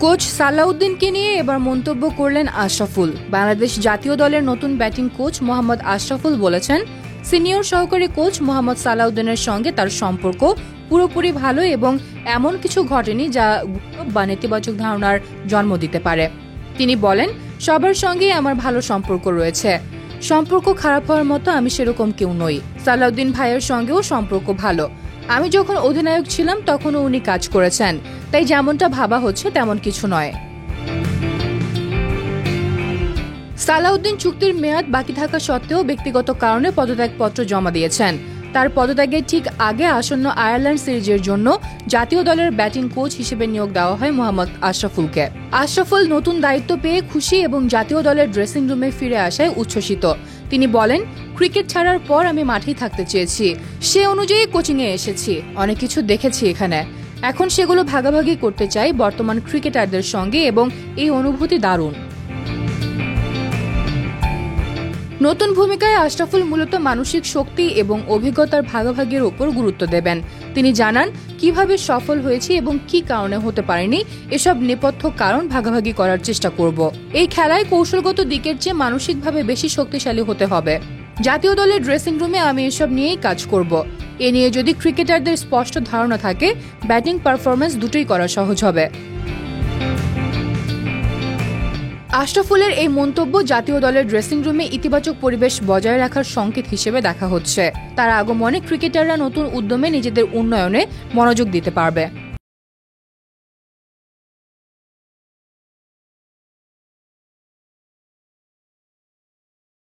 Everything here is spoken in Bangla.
কোচ সালাউদ্দিনকে নিয়ে এবার মন্তব্য করলেন আশরাফুল। বাংলাদেশ জাতীয় দলের নতুন ব্যাটিং কোচ মোহাম্মদ আশরাফুল বলেছেন, সিনিয়র সহকারী কোচ মোহাম্মদ সালাউদ্দিনের সঙ্গে তার সম্পর্ক পুরোপুরি ভালো এবং এমন কিছু ঘটেনি যা বা নেতিবাচক ধারণার জন্ম দিতে পারে। তিনি বলেন, সবার সঙ্গেই আমার ভালো সম্পর্ক রয়েছে। সম্পর্ক খারাপ হওয়ার মতো আমি সেরকম কেউ নই। সালাউদ্দিন ভাইয়ের সঙ্গেও সম্পর্ক ভালো। আমি যখন অধিনায়ক ছিলাম তখনও উনি কাজ করেছেন, তাই যেমনটা ভাবা হচ্ছে তেমন কিছু নয়। সালাউদ্দিন চুক্তির মেয়াদ বাকি থাকা সত্ত্বেও ব্যক্তিগত কারণে পদত্যাগপত্র জমা দিয়েছেন। তার পদত্যাগের ঠিক আগে আসন্ন আয়ারল্যান্ড সিরিজের জন্য জাতীয় দলের ব্যাটিং কোচ হিসেবে নিয়োগ দেওয়া হয় মোহাম্মদ আশরাফুলকে। আশরাফুল নতুন দায়িত্ব পেয়ে খুশি এবং জাতীয় দলের ড্রেসিং রুমে ফিরে আসায় উচ্ছ্বসিত। তিনি বলেন, ক্রিকেট ছাড়ার পর আমি মাঠেই থাকতে চেয়েছি, সে অনুযায়ী কোচিংয়ে এসেছি, অনেক কিছু দেখেছি এখানে। এখন সেগুলো ভাগাভাগি করতে চাই বর্তমান ক্রিকেটারদের সঙ্গে এবং এই অনুভূতি দারুণ। নতুন ভূমিকায় আশরাফুল মূলত মানসিক শক্তি এবং অভিজ্ঞতার ভাগাভাগির উপর গুরুত্ব দেবেন। তিনি জানান কিভাবে সফল হয়েছি এবং কি কারণে হতে পারেনি, এসব নেপথ্য কারণ ভাগাভাগি করার চেষ্টা করব। এই খেলায় কৌশলগত দিকের চেয়ে মানসিকভাবে বেশি শক্তিশালী হতে হবে। জাতীয় দলের ড্রেসিং রুমে আমি এসব নিয়েই কাজ করব। এ নিয়ে যদি ক্রিকেটারদের স্পষ্ট ধারণা থাকে, ব্যাটিং পারফরম্যান্স দুটোই করা সহজ হবে। আশরাফুলের এই মন্তব্য জাতীয় দলের ড্রেসিং রুমে ইতিবাচক পরিবেশ বজায় রাখার সংকেত হিসেবে দেখা হচ্ছে। তার আগমনে ক্রিকেটাররা নতুন উদ্যমে নিজেদের উন্নয়নে মনোযোগ দিতে পারবে।